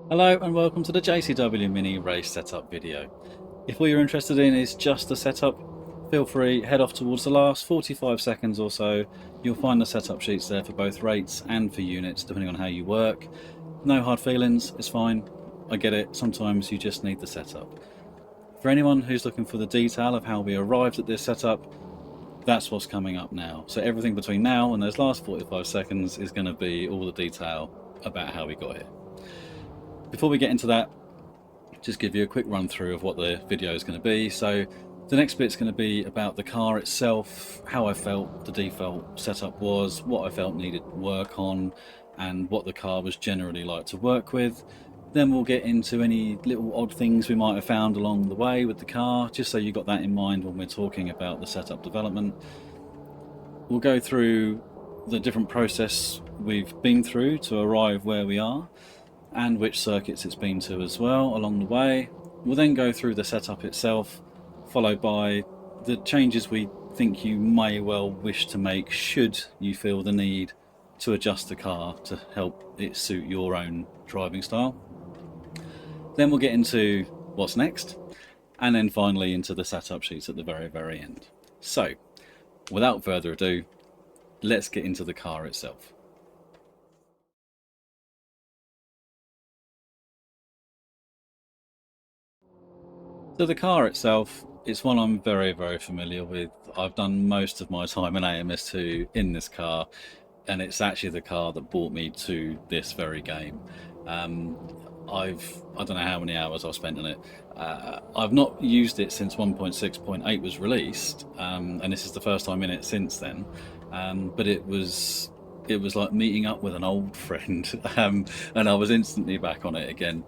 Hello and welcome to the JCW Mini race setup video. If what you're interested in is just the setup, feel free, head off towards the last 45 seconds or so. You'll find the setup sheets there for both rates and for units, depending on how you work. No hard feelings, it's fine. I get it, sometimes you just need the setup. For anyone who's looking for the detail of how we arrived at this setup, that's what's coming up now. So everything between now and those last 45 seconds is going to be all the detail about how we got here. Before we get into that, just give you a quick run through of what the video is going to be. So the next bit's going to be about the car itself, how I felt the default setup was, what I felt needed work on, and what the car was generally like to work with. Then we'll get into any little odd things we might have found along the way with the car, just so you got that in mind when we're talking about the setup development. We'll go through the different process we've been through to arrive where we are, and which circuits it's been to as well along the way. We'll then go through the setup itself, followed by the changes we think you may well wish to make should you feel the need to adjust the car to help it suit your own driving style. Then we'll get into what's next, and then finally into the setup sheets at the very end. So without further ado, let's get into the car itself. So the car itself, it's one I'm very familiar with. I've done most of my time in AMS2 in this car, and it's actually the car that brought me to this very game. I don't know how many hours I've spent on it. I've not used it since 1.6.8 was released, and this is the first time in it since then. But it was like meeting up with an old friend, and I was instantly back on it again.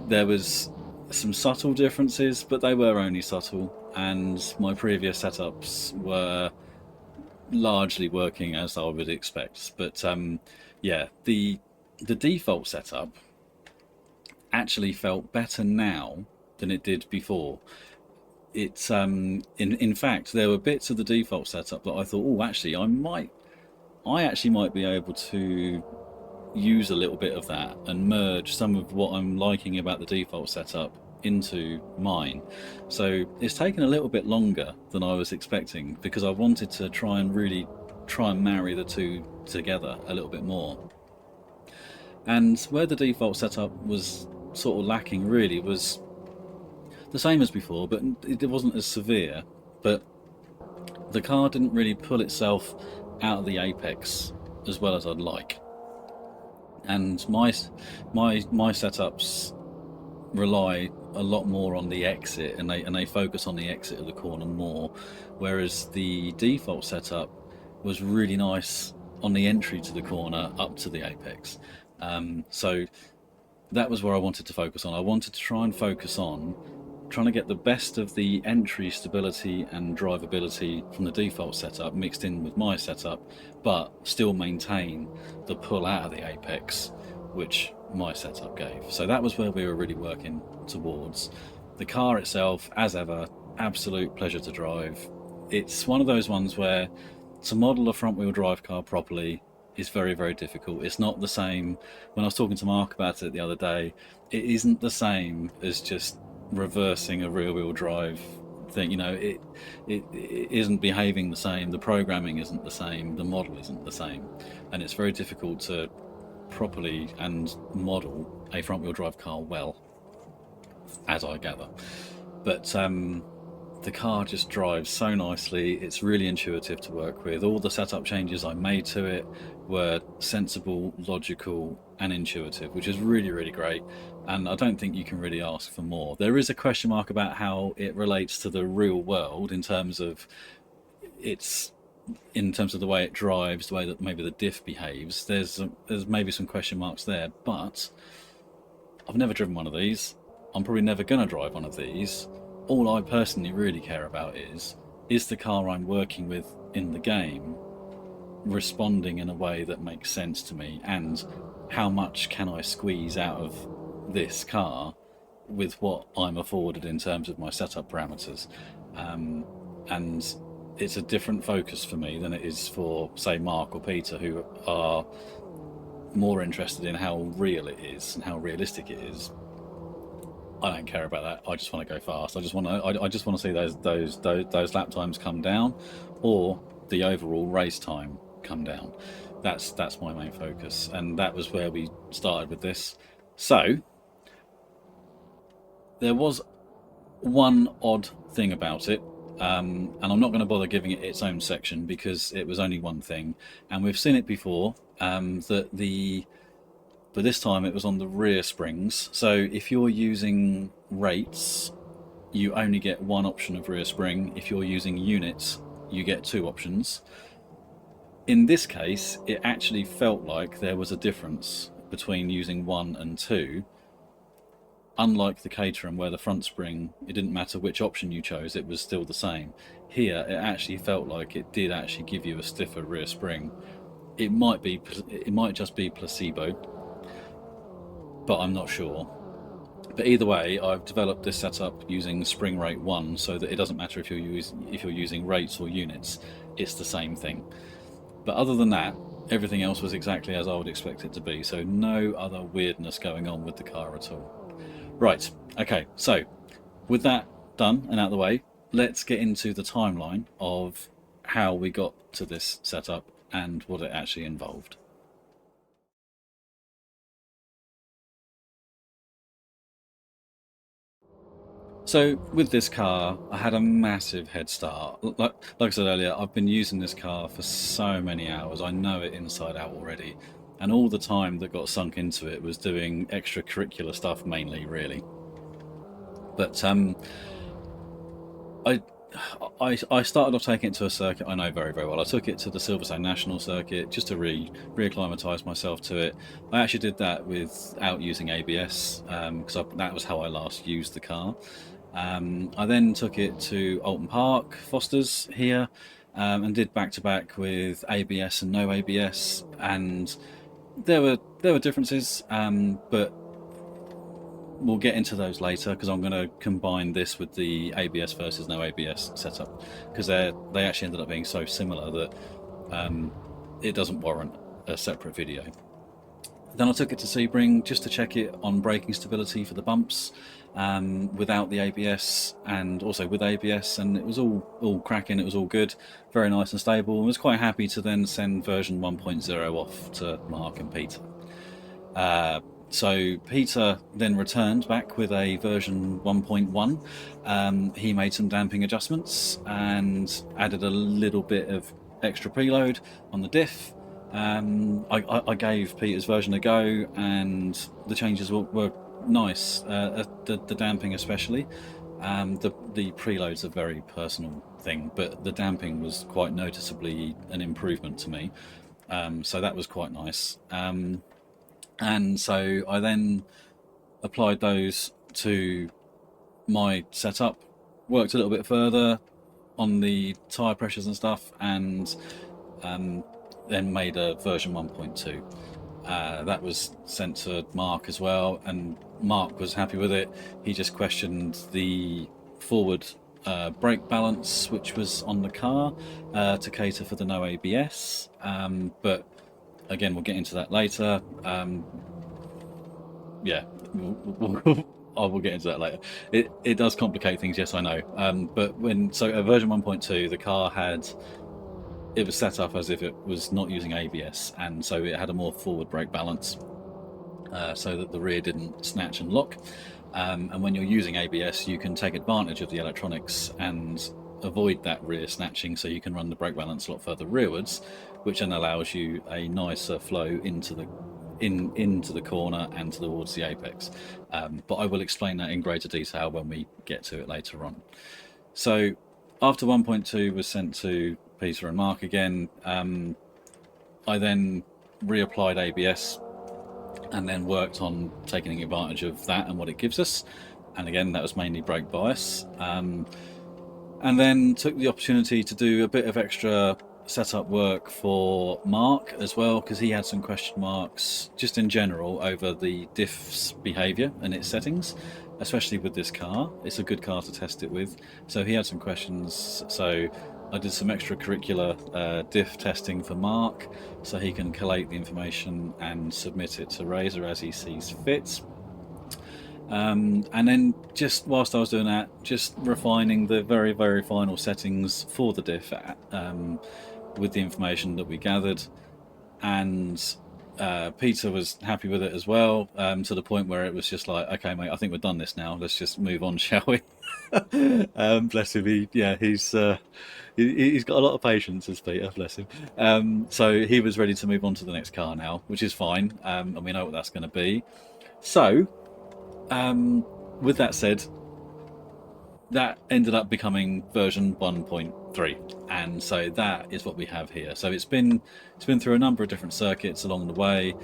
There was some subtle differences, but they were only subtle, and my previous setups were largely working as I would expect. But yeah, the default setup actually felt better now than it did before. It's in fact, there were bits of the default setup that I thought, oh, actually I actually might be able to use a little bit of that and merge some of what I'm liking about the default setup into mine. So it's taken a little bit longer than I was expecting, because I wanted to try and marry the two together a little bit more. And where the default setup was sort of lacking really was the same as before, but it wasn't as severe. But the car didn't really pull itself out of the apex as well as I'd like. And my setups rely a lot more on the exit, and they focus on the exit of the corner more, whereas the default setup was really nice on the entry to the corner up to the apex. So that was where I wanted to focus on. I wanted to try and focus on trying to get the best of the entry stability and drivability from the default setup mixed in with my setup, but still maintain the pull out of the apex which my setup gave. So that was where we were really working towards. The car itself, as ever, absolute pleasure to drive. It's one of those ones where to model a front wheel drive car properly is very difficult. It's not the same. When I was talking to Marc about it the other day, it isn't the same as just reversing a rear wheel drive thing. You know, it isn't behaving the same, the programming isn't the same, the model isn't the same, and it's very difficult to properly and model a front wheel drive car well, as I gather. But the car just drives so nicely. It's really intuitive to work with. All the setup changes I made to it were sensible, logical and intuitive, which is really great, and I don't think you can really ask for more. There is a question mark about how it relates to the real world in terms of the way it drives, the way that maybe the diff behaves. There's maybe some question marks there, but I've never driven one of these. I'm probably never going to drive one of these. All I personally really care about is the car I'm working with in the game responding in a way that makes sense to me, and how much can I squeeze out of this car with what I'm afforded in terms of my setup parameters. And it's a different focus for me than it is for, say, Marc or Peter, who are more interested in how real it is and how realistic it is, I don't care about that. I just want to go fast. I just want to see those lap times come down, or the overall race time come down. That's my main focus, and that was where we started with this. So there was one odd thing about it, and I'm not going to bother giving it its own section because it was only one thing, and we've seen it before. But this time it was on the rear springs. So if you're using rates, you only get one option of rear spring. If you're using units, you get two options. In this case, it actually felt like there was a difference between using 1 and 2. Unlike the caterham, where the front spring, it didn't matter which option you chose, it was still the same. Here, it actually felt like it did actually give you a stiffer rear spring. It might just be placebo, but I'm not sure. But either way, I've developed this setup using spring rate 1, so that it doesn't matter if you're using rates or units, it's the same thing. But other than that, everything else was exactly as I would expect it to be, so no other weirdness going on with the car at all. Right, okay, so with that done and out of the way, let's get into the timeline of how we got to this setup and what it actually involved. So with this car, I had a massive head start. Like I said earlier, I've been using this car for so many hours. I know it inside out already. And all the time that got sunk into it was doing extracurricular stuff mainly, really. But I started off taking it to a circuit I know very, very well. I took it to the Silverstone National Circuit just to reacclimatise myself to it. I actually did that without using ABS because that was how I last used the car. I then took it to Alton Park, Foster's here, and did back-to-back with ABS and no ABS, and there were differences, but we'll get into those later because I'm going to combine this with the ABS versus no ABS setup because they actually ended up being so similar that it doesn't warrant a separate video. Then I took it to Sebring just to check it on braking stability for the bumps without the ABS and also with ABS, and it was all cracking. It was all good, very nice and stable. I was quite happy to then send version 1.0 off to Marc and Peter. So Peter then returned back with a version 1.1. He made some damping adjustments and added a little bit of extra preload on the diff. I gave Peter's version a go, and the changes were nice. The damping especially. The preload's a very personal thing, but the damping was quite noticeably an improvement to me. So that was quite nice. And so I then applied those to my setup, worked a little bit further on the tyre pressures and stuff, and then made a version 1.2. That was sent to Marc as well, and Marc was happy with it. He just questioned the forward brake balance, which was on the car to cater for the no ABS. But again, we'll get into that later. Yeah, I will get into that later. It does complicate things, yes, I know. But at version 1.2, the car it was set up as if it was not using ABS, and so it had a more forward brake balance, so that the rear didn't snatch and lock. And when you're using ABS, you can take advantage of the electronics and avoid that rear snatching, so you can run the brake balance a lot further rearwards, which then allows you a nicer flow into the corner and towards the apex. But I will explain that in greater detail when we get to it later on. So after 1.2 was sent to Peter and Marc again, I then reapplied ABS and then worked on taking advantage of that and what it gives us. And again, that was mainly brake bias. And then took the opportunity to do a bit of extra setup work for Marc as well, because he had some question marks just in general over the diff's behaviour and its settings, especially with this car. It's a good car to test it with, so he had some questions. So I did some extracurricular diff testing for Marc, so he can collate the information and submit it to Reiza as he sees fit. And then just whilst I was doing that, just refining the very, very final settings for the diff with the information that we gathered. And Peter was happy with it as well, to the point where it was just like, okay, mate, I think we've done this now. Let's just move on, shall we? Bless him. He's got a lot of patience, as Peter. Bless him. So he was ready to move on to the next car now, which is fine, and we know what that's going to be. So, with that said, that ended up becoming version 1.3, and so that is what we have here. So it's been through a number of different circuits along the way.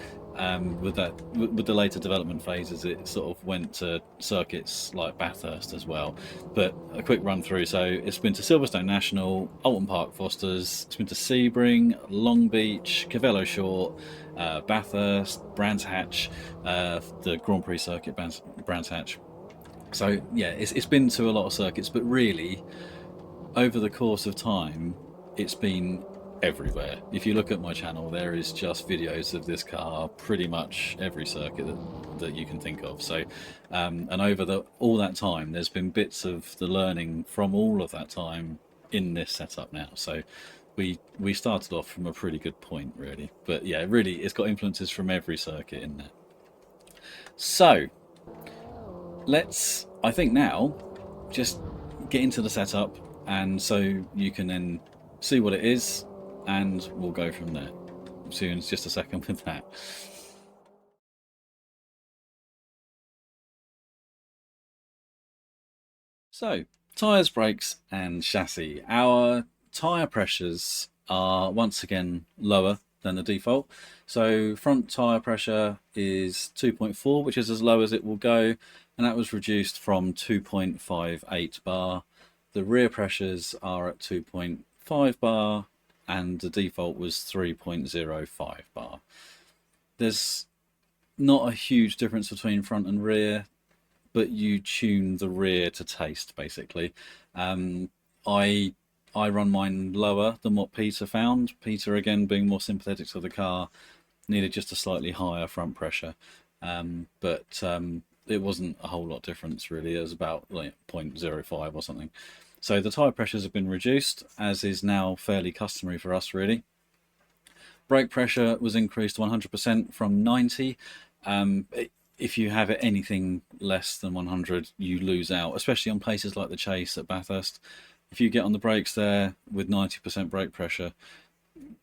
With the later development phases, it sort of went to circuits like Bathurst as well. But a quick run through: so it's been to Silverstone National, Alton Park Fosters, it's been to Sebring, Long Beach, Cavello Short, Bathurst, Brands Hatch, the Grand Prix circuit, Brands Hatch. So yeah, it's been to a lot of circuits, but really, over the course of time, it's been everywhere. If you look at my channel, there is just videos of this car pretty much every circuit that you can think of. So, and over all that time, there's been bits of the learning from all of that time in this setup now. So we started off from a pretty good point, really. But yeah, really, it's got influences from every circuit in there. So let's, I think now, just get into the setup, and so you can then see what it is, and we'll go from there. See you in just a second with that. So, tyres, brakes, and chassis. Our tyre pressures are once again lower than the default. So, front tyre pressure is 2.4, which is as low as it will go, and that was reduced from 2.58 bar. The rear pressures are at 2.5 bar, and the default was 3.05 bar. There's not a huge difference between front and rear, but you tune the rear to taste, basically. I run mine lower than what Peter found. Peter, again, being more sympathetic to the car, needed just a slightly higher front pressure, but it wasn't a whole lot difference, really. It was about like 0.05 or something. So the tyre pressures have been reduced, as is now fairly customary for us, really. Brake pressure was increased 100% from 90. If you have it anything less than 100, you lose out, especially on places like the Chase at Bathurst. If you get on the brakes there with 90% brake pressure,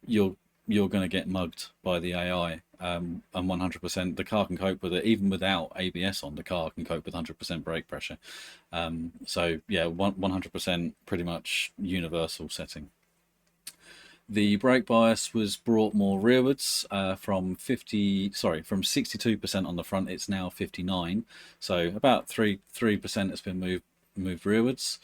you're going to get mugged by the AI. And 100%, the car can cope with it. Even without ABS on, the car can cope with 100% brake pressure. So yeah, 100% pretty much universal setting. The brake bias was brought more rearwards, from 62% on the front. It's now 59, so about 3% has been moved rearwards.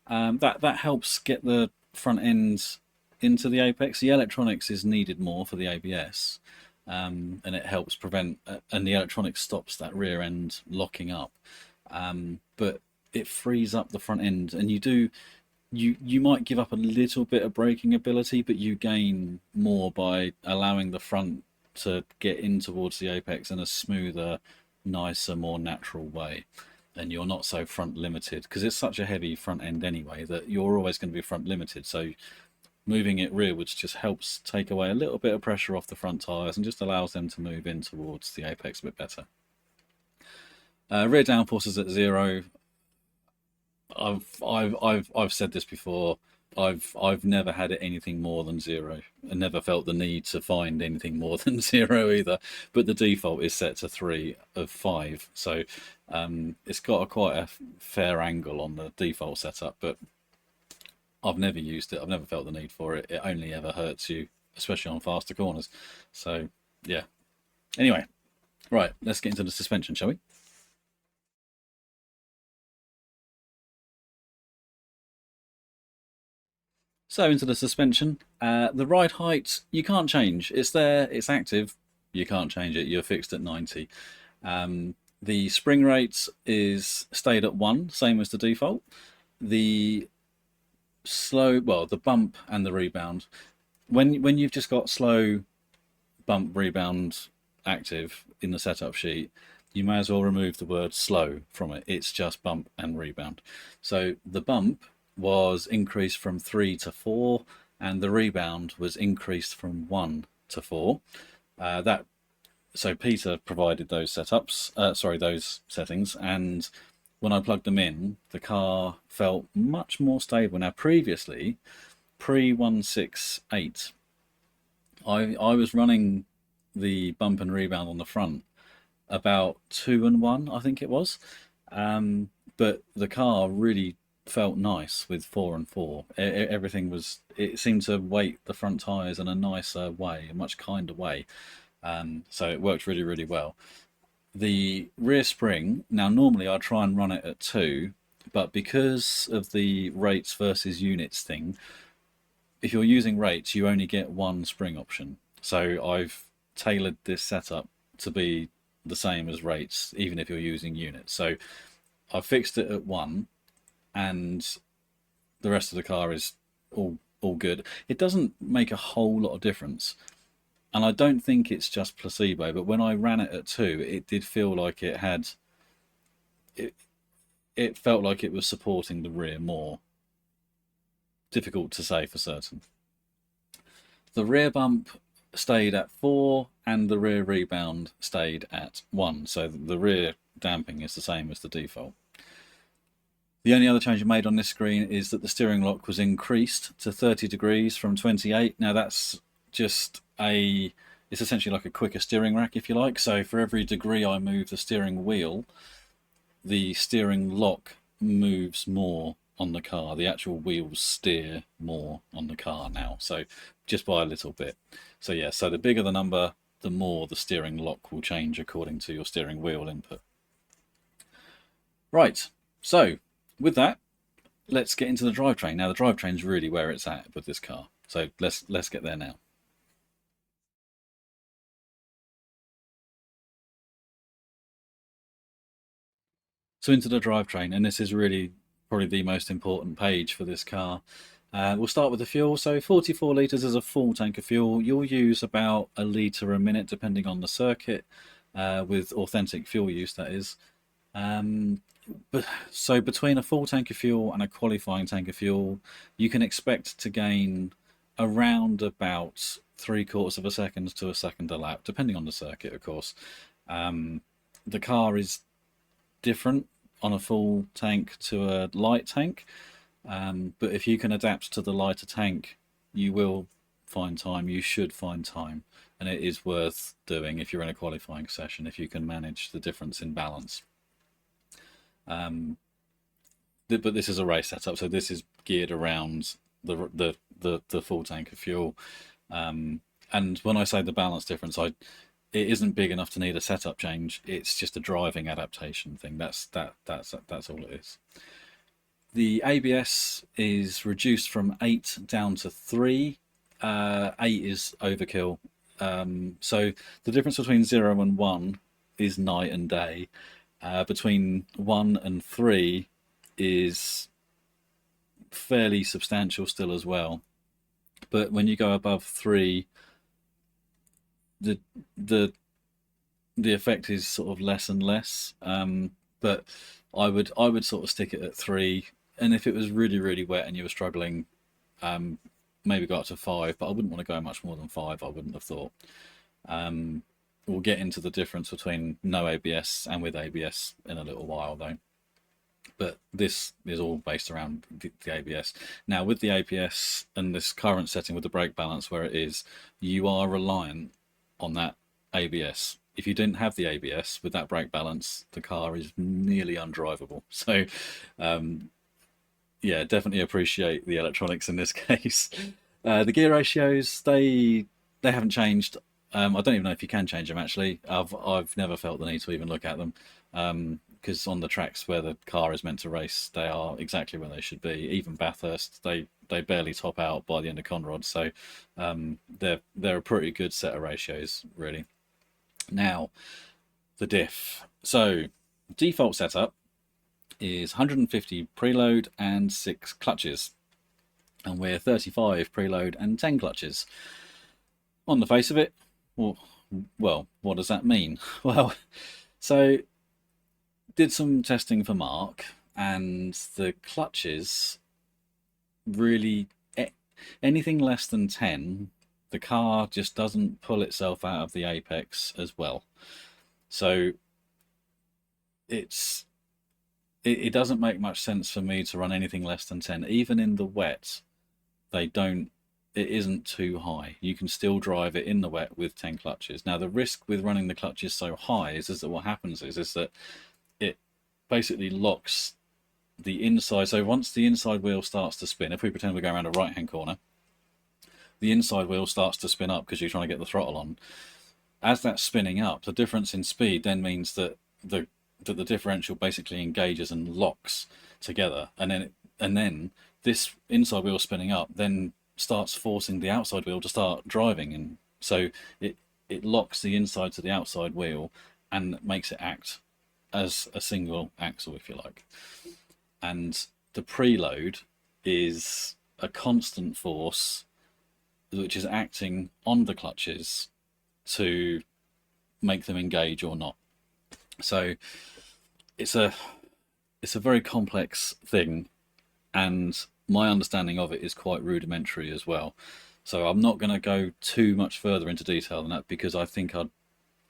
That helps get the front end into the apex. The electronics is needed more for the ABS, and it helps prevent, and the electronics stops that rear end locking up. But it frees up the front end, and you might give up a little bit of braking ability, but you gain more by allowing the front to get in towards the apex in a smoother, nicer, more natural way. And you're not so front limited, because it's such a heavy front end anyway that you're always going to be front limited. So moving it rearwards just helps take away a little bit of pressure off the front tyres and just allows them to move in towards the apex a bit better. Rear downforce is at 0. I've said this before. I've never had it anything more than 0, and never felt the need to find anything more than 0 either. But the default is set to 3 of 5, so it's got quite a fair angle on the default setup. But I've never used it. I've never felt the need for it. It only ever hurts you, especially on faster corners. So yeah. Anyway, right, let's get into the suspension, shall we? So into the suspension. The ride height, you can't change. It's there, it's active. You can't change it. You're fixed at 90. The spring rate is stayed at 1, same as the default. The slow, well, the bump and the rebound. When you've just got slow bump rebound active in the setup sheet, you may as well remove the word slow from it. It's just bump and rebound. So the bump was increased from 3 to 4, and the rebound was increased from 1 to 4. That so Peter provided those setups, those settings, and when I plugged them in, the car felt much more stable. Now, previously, pre 1.6.8, I was running the bump and rebound on the front about 2 and 1, I think it was. But the car really felt nice with 4 and 4. Everything was, it seemed to weight the front tyres in a nicer way, a much kinder way. So it worked really, really well. The rear spring, now normally I try and run it at 2, but because of the rates versus units thing, if you're using rates, you only get one spring option. So I've tailored this setup to be the same as rates, even if you're using units. So I've fixed it at 1, and the rest of the car is all good. It doesn't make a whole lot of difference, and I don't think it's just placebo, but when I ran it at 2, it did feel like it had it felt like it was supporting the rear more. Difficult to say for certain. The rear bump stayed at 4 and the rear rebound stayed at 1, so the rear damping is the same as the default. The only other change I made on this screen is that the steering lock was increased to 30 degrees from 28. Now that's just it's essentially like a quicker steering rack, if you like. So for every degree I move the steering wheel, the steering lock moves more on the car. The actual wheels steer more on the car now, so just by a little bit. So yeah, so the bigger the number, the more the steering lock will change according to your steering wheel input. Right, so with that, let's get into the drivetrain. Now the drivetrain's really where it's at with this car, so let's get there now. So into the drivetrain, and this is really probably the most important page for this car. We'll start with the fuel. So 44 litres is a full tank of fuel. You'll use about a litre a minute depending on the circuit, with authentic fuel use, that is. So between a full tank of fuel and a qualifying tank of fuel, you can expect to gain around about 3/4 of a second to a second a lap, depending on the circuit, of course. The car is different on a full tank to a light tank, but if you can adapt to the lighter tank, you will find time. You should find time, and it is worth doing if you're in a qualifying session, if you can manage the difference in balance. But this is a race setup, so this is geared around the full tank of fuel. And when I say the balance difference, it isn't big enough to need a setup change. It's just a driving adaptation thing. That's all it is. The ABS is reduced from 8 down to 3. 8 is overkill. So the difference between 0 and 1 is night and day. Between 1 and 3 is fairly substantial still as well. But when you go above 3, the effect is sort of less and less. But I would sort of stick it at 3, and if it was really, really wet and you were struggling, maybe go up to 5, but I wouldn't want to go much more than 5, I wouldn't have thought. We'll get into the difference between no ABS and with ABS in a little while though. But this is all based around the ABS. Now with the ABS and this current setting with the brake balance where it is, you are reliant on that ABS. If you didn't have the ABS with that brake balance, the car is nearly undrivable. So yeah, definitely appreciate the electronics in this case. The gear ratios, they haven't changed. I don't even know if you can change them actually. I've never felt the need to even look at them, because on the tracks where the car is meant to race, they are exactly where they should be. Even Bathurst, they barely top out by the end of Conrod, so they're a pretty good set of ratios, really. Now, the diff. So, default setup is 150 preload and 6 clutches. and we're 35 preload and 10 clutches. On the face of it, well, what does that mean? Well, so did some testing for Marc, and the clutches really, anything less than 10, the car just doesn't pull itself out of the apex as well. So it doesn't make much sense for me to run anything less than 10. Even in the wet, it isn't too high. You can still drive it in the wet with 10 clutches. Now, the risk with running the clutches so high is that what happens is that it basically locks the inside. So once the inside wheel starts to spin, if we pretend we're going around a right-hand corner, the inside wheel starts to spin up because you're trying to get the throttle on. As that's spinning up, the difference in speed then means that the differential basically engages and locks together, and then this inside wheel spinning up then starts forcing the outside wheel to start driving, and so it locks the inside to the outside wheel and makes it act as a single axle, if you like. And the preload is a constant force which is acting on the clutches to make them engage or not. So it's a very complex thing, and my understanding of it is quite rudimentary as well. So I'm not going to go too much further into detail than that, because I think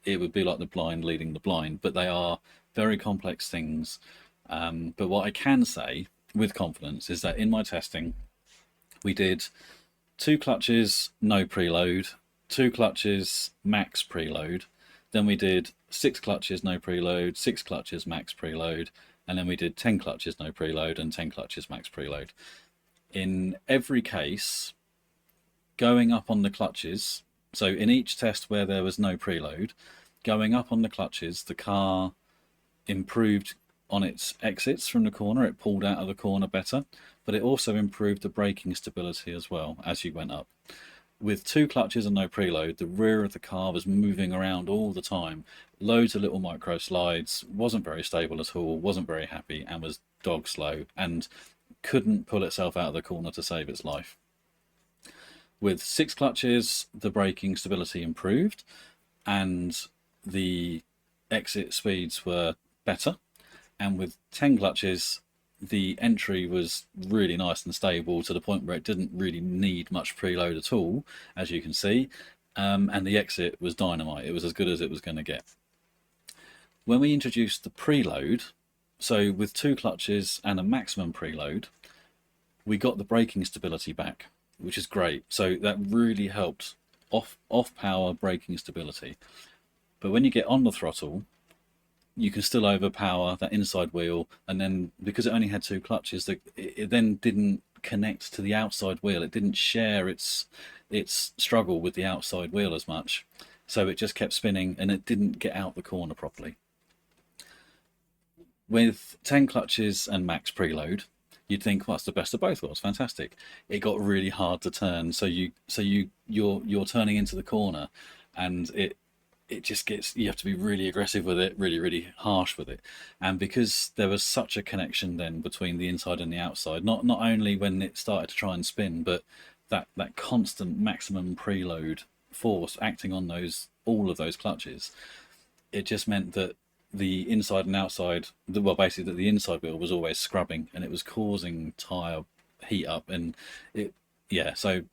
it would be like the blind leading the blind, but they are very complex things. But what I can say with confidence is that in my testing, we did 2 clutches, no preload, 2 clutches, max preload. Then we did 6 clutches, no preload, 6 clutches, max preload. And then we did 10 clutches, no preload, and 10 clutches, max preload. In every case, going up on the clutches, so in each test where there was no preload, going up on the clutches, the car improved on its exits from the corner. It pulled out of the corner better, but it also improved the braking stability as well as you went up. With 2 clutches and no preload, the rear of the car was moving around all the time. Loads of little micro slides, wasn't very stable at all, wasn't very happy, and was dog slow, and couldn't pull itself out of the corner to save its life. With 6 clutches, the braking stability improved, and the exit speeds were better. And with 10 clutches, the entry was really nice and stable to the point where it didn't really need much preload at all, as you can see, and the exit was dynamite. It was as good as it was going to get. When we introduced the preload, so with 2 clutches and a maximum preload, we got the braking stability back, which is great. So that really helped off power braking stability. But when you get on the throttle, you can still overpower that inside wheel, and then because it only had 2 clutches, it then didn't connect to the outside wheel. It didn't share its struggle with the outside wheel as much, so it just kept spinning and it didn't get out the corner properly. With 10 clutches and max preload, you'd think, well, it's the best of both worlds, fantastic. It got really hard to turn, so you're turning into the corner, and it just gets, you have to be really aggressive with it, really harsh with it. And because there was such a connection then between the inside and the outside, not only when it started to try and spin, but that constant maximum preload force acting on all of those clutches, it just meant that the inside and outside, well, basically that the inside wheel was always scrubbing, and it was causing tire heat up, and so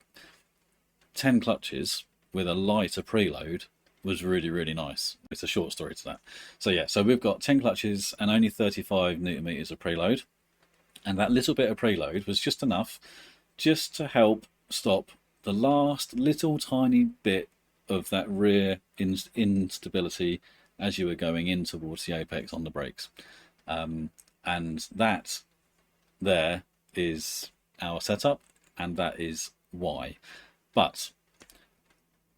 10 clutches with a lighter preload was really nice. It's a short story to that. So we've got 10 clutches and only 35 newton meters of preload, and that little bit of preload was just enough just to help stop the last little tiny bit of that rear instability as you were going in towards the apex on the brakes. And that there is our setup, and that is why. But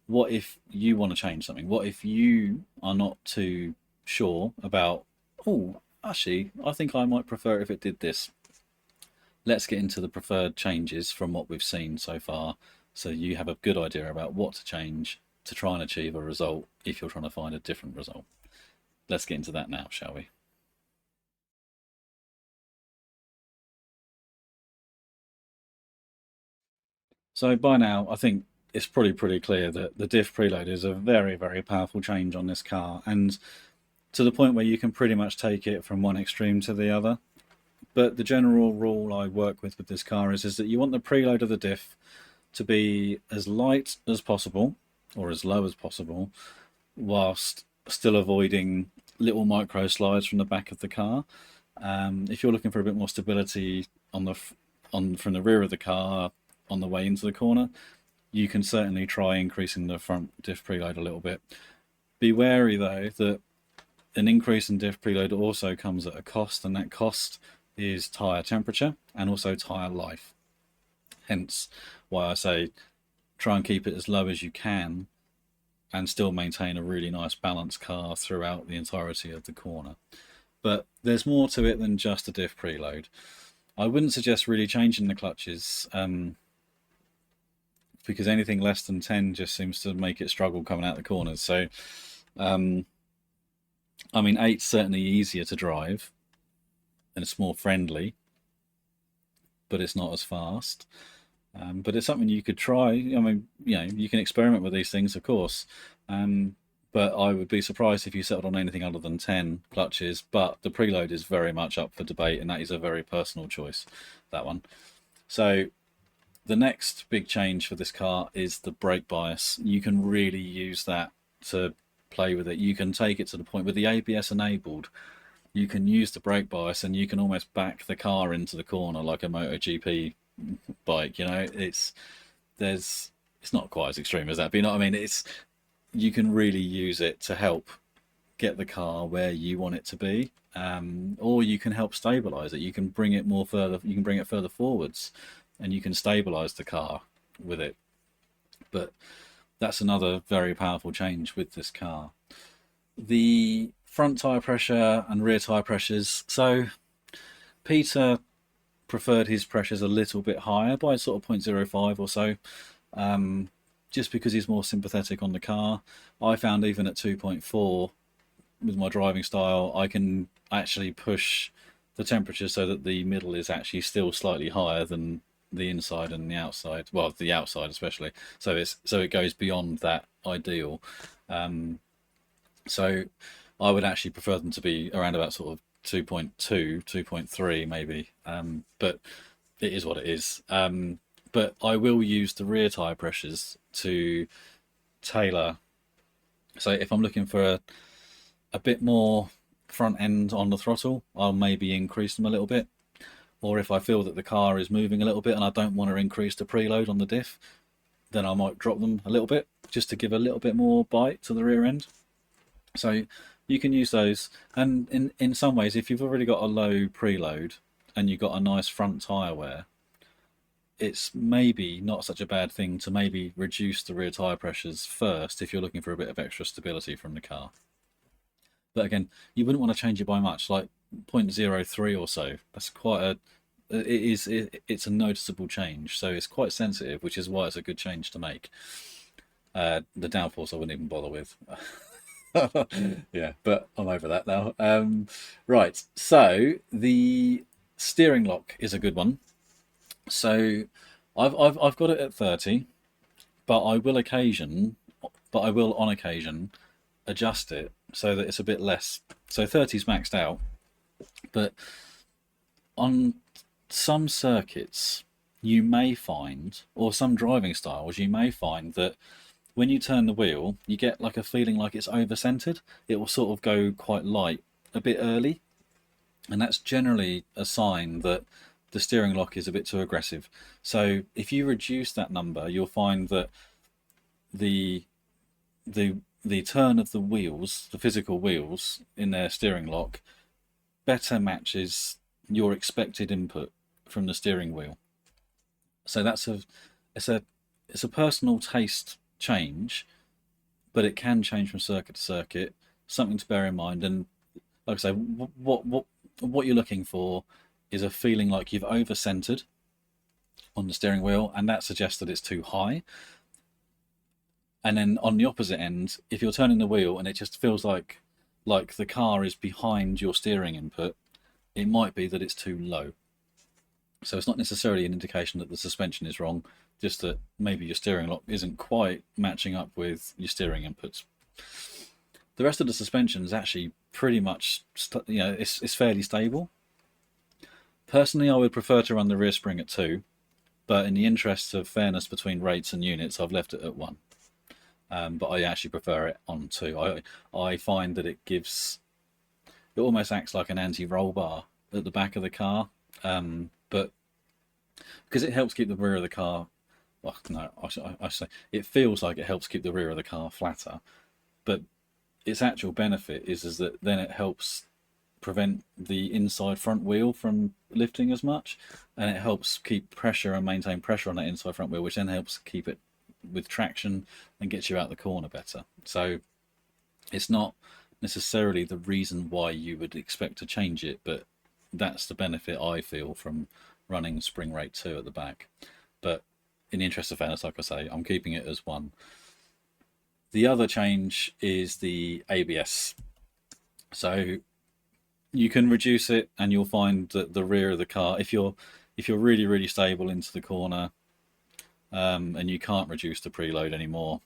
what if you want to change something? What if you are not too sure about, oh, actually, I think I might prefer if it did this? Let's get into the preferred changes from what we've seen so far, so you have a good idea about what to change to try and achieve a result if you're trying to find a different result. Let's get into that now, shall we? So by now, I think it's probably pretty clear that the diff preload is a very, very powerful change on this car, and to the point where you can pretty much take it from one extreme to the other. But the general rule I work with this car is that you want the preload of the diff to be as light as possible, or as low as possible, whilst still avoiding little micro slides from the back of the car. If you're looking for a bit more stability on from the rear of the car on the way into the corner, you can certainly try increasing the front diff preload a little bit. Be wary though that an increase in diff preload also comes at a cost, and that cost is tyre temperature and also tyre life. Hence why I say try and keep it as low as you can and still maintain a really nice balanced car throughout the entirety of the corner. But there's more to it than just a diff preload. I wouldn't suggest really changing the clutches, because anything less than 10 just seems to make it struggle coming out the corners. So, I mean, 8's certainly easier to drive and it's more friendly, but it's not as fast. But it's something you could try. I mean, you can experiment with these things, of course. But I would be surprised if you settled on anything other than 10 clutches. But the preload is very much up for debate, and that is a very personal choice, that one. So the next big change for this car is the brake bias. You can really use that to play with it. You can take it to the point with the ABS enabled. You can use the brake bias and you can almost back the car into the corner like a MotoGP bike. It's not quite as extreme as that, but you know what I mean. You can really use it to help get the car where you want it to be, or you can help stabilize it. You can bring it further. You can bring it further forwards, and you can stabilize the car with it. But that's another very powerful change with this car. The front tire pressure and rear tire pressures. So Peter preferred his pressures a little bit higher by sort of 0.05 or so, just because he's more sympathetic on the car. I found even at 2.4 with my driving style, I can actually push the temperature so that the middle is actually still slightly higher than the inside and the outside. Well, the outside especially. So it goes beyond that ideal. So I would actually prefer them to be around about sort of 2.2, 2.3 maybe. But it is what it is. But I will use the rear tyre pressures to tailor. So if I'm looking for a bit more front end on the throttle, I'll maybe increase them a little bit. Or if I feel that the car is moving a little bit and I don't want to increase the preload on the diff, then I might drop them a little bit just to give a little bit more bite to the rear end. So you can use those. And in some ways, if you've already got a low preload and you've got a nice front tyre wear, it's maybe not such a bad thing to maybe reduce the rear tyre pressures first if you're looking for a bit of extra stability from the car. But again, you wouldn't want to change it by much, like 0.03 or so. That's quite it's a noticeable change, so it's quite sensitive, which is why it's a good change to make. The downforce I wouldn't even bother with. Yeah, but I'm over that now. Right, so the steering lock is a good one. So I've got it at 30, but I will on occasion adjust it so that it's a bit less. So 30 is maxed out, but on some circuits you may find, or some driving styles, you may find that when you turn the wheel, you get like a feeling like it's over-centered. It will sort of go quite light a bit early, and that's generally a sign that the steering lock is a bit too aggressive. So if you reduce that number, you'll find that the turn of the wheels, the physical wheels in their steering lock, better matches your expected input from the steering wheel. So it's a personal taste change, but it can change from circuit to circuit. Something to bear in mind. And like I say, what you're looking for is a feeling like you've over-centered on the steering wheel, and that suggests that it's too high. And then on the opposite end, if you're turning the wheel and it just feels like the car is behind your steering input, it might be that it's too low. So it's not necessarily an indication that the suspension is wrong. just that maybe your steering lock isn't quite matching up with your steering inputs. The rest of the suspension is actually pretty much, it's fairly stable. Personally, I would prefer to run the rear spring at 2, but in the interests of fairness between rates and units, I've left it at 1. But I actually prefer it on 2. I find that it almost acts like an anti-roll bar at the back of the car, but because it helps keep the rear of the car, well, no, I say it feels like it helps keep the rear of the car flatter, but its actual benefit is that then it helps prevent the inside front wheel from lifting as much, and it helps keep pressure and maintain pressure on that inside front wheel, which then helps keep it with traction and gets you out the corner better. So it's not necessarily the reason why you would expect to change it, but that's the benefit I feel from running spring rate 2 at the back. But in the interest of fairness, like I say, I'm keeping it as 1. The other change is the ABS. So you can reduce it, and you'll find that the rear of the car, if you're really stable into the corner, and you can't reduce the preload anymore,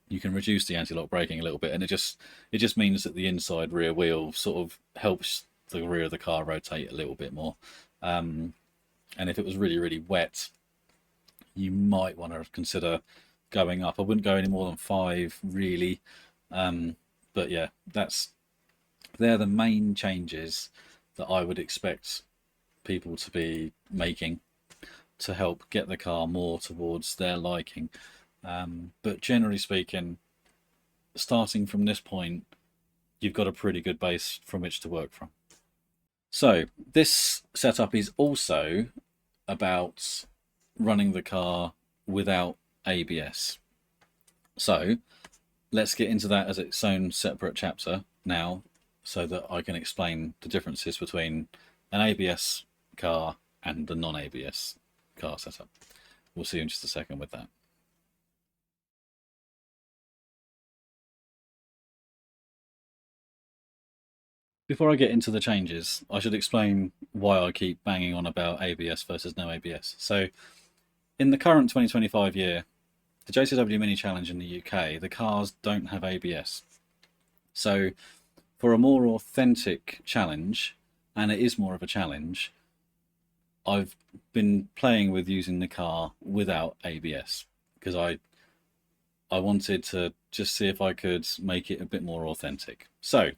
you can reduce the anti-lock braking a little bit, and it just means that the inside rear wheel sort of helps the rear of the car rotate a little bit more. And if it was really wet, you might want to consider going up. I wouldn't go any more than 5 really, but yeah, they're the main changes that I would expect people to be making to help get the car more towards their liking. But generally speaking, starting from this point, you've got a pretty good base from which to work from. So this setup is also about running the car without ABS. So let's get into that as its own separate chapter now, so that I can explain the differences between an ABS car and the non-ABS car setup. We'll see you in just a second with that. Before I get into the changes, I should explain why I keep banging on about ABS versus no ABS. So in the current 2025 year, the JCW Mini Challenge in the UK, the cars don't have ABS. So for a more authentic challenge, and it is more of a challenge, I've been playing with using the car without ABS because I wanted to just see if I could make it a bit more authentic. So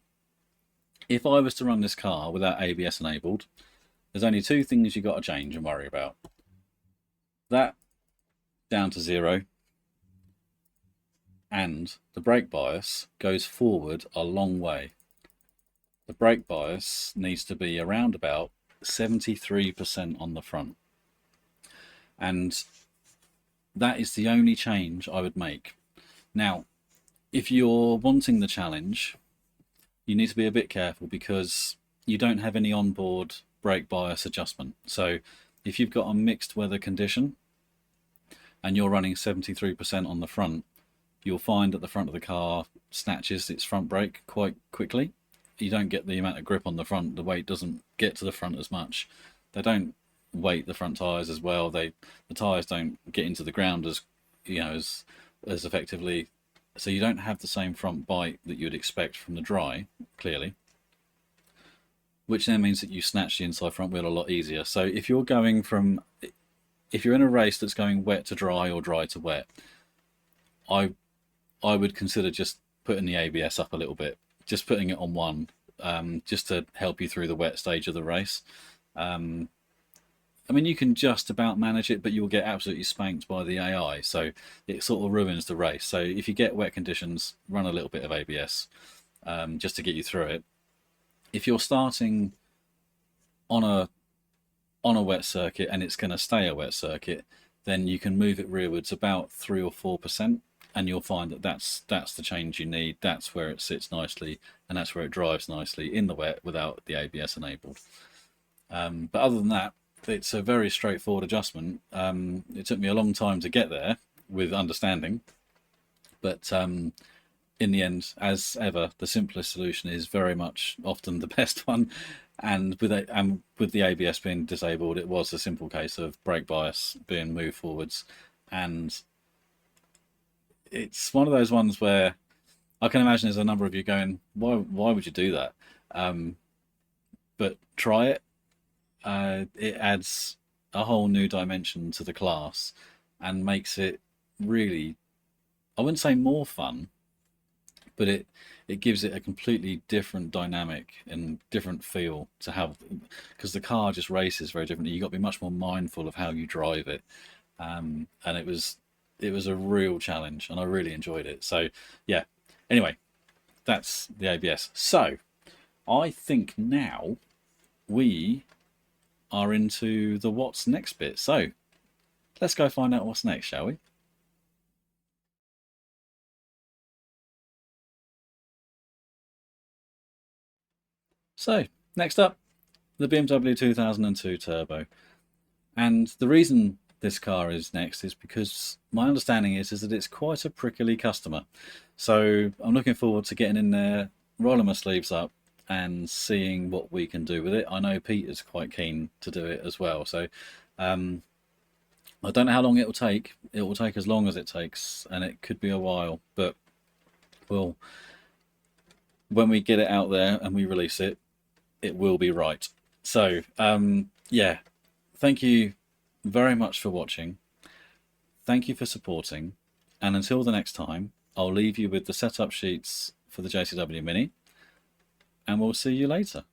if I was to run this car without ABS enabled, there's only 2 things you got to change and worry about. That down to 0, and the brake bias goes forward a long way. The brake bias needs to be around about 73% on the front, and that is the only change I would make. Now, if you're wanting the challenge, you need to be a bit careful because you don't have any onboard brake bias adjustment. So if you've got a mixed weather condition and you're running 73% on the front, you'll find that the front of the car snatches its front brake quite quickly. You don't get the amount of grip on the front. The weight doesn't get to the front as much. They don't weight the front tyres as well. The tyres don't get into the ground as effectively. So you don't have the same front bite that you would expect from the dry, clearly, which then means that you snatch the inside front wheel a lot easier. So if you're in a race that's going wet to dry or dry to wet, I would consider just putting the ABS up a little bit, just putting it on 1, just to help you through the wet stage of the race. I mean, you can just about manage it, but you'll get absolutely spanked by the AI, so it sort of ruins the race. So if you get wet conditions, run a little bit of ABS just to get you through it. If you're starting on a wet circuit and it's going to stay a wet circuit, then you can move it rearwards about 3 or 4%, and you'll find that that's the change you need. That's where it sits nicely, and that's where it drives nicely in the wet without the ABS enabled. But other than that, it's a very straightforward adjustment. It took me a long time to get there with understanding, but in the end, as ever, the simplest solution is very much often the best one, And with the ABS being disabled, it was a simple case of brake bias being moved forwards, and it's one of those ones where I can imagine there's a number of you going, why would you do that? But try it. It adds a whole new dimension to the class and makes it really, I wouldn't say more fun, but it gives it a completely different dynamic and different feel to how, because the car just races very differently. You've got to be much more mindful of how you drive it, and it was a real challenge, and I really enjoyed it. So yeah. Anyway, that's the ABS. So I think now we are into the what's next bit. So let's go find out what's next, shall we? So next up, the BMW 2002 Turbo. And the reason this car is next is because my understanding is that it's quite a prickly customer. So I'm looking forward to getting in there, rolling my sleeves up, and seeing what we can do with it. I know Peter's quite keen to do it as well. So I don't know how long it will take. It will take as long as it takes, and it could be a while. But we'll, when we get it out there and we release it, it will be right. So yeah, thank you very much for watching. Thank you for supporting. And until the next time, I'll leave you with the setup sheets for the JCW Mini, and we'll see you later.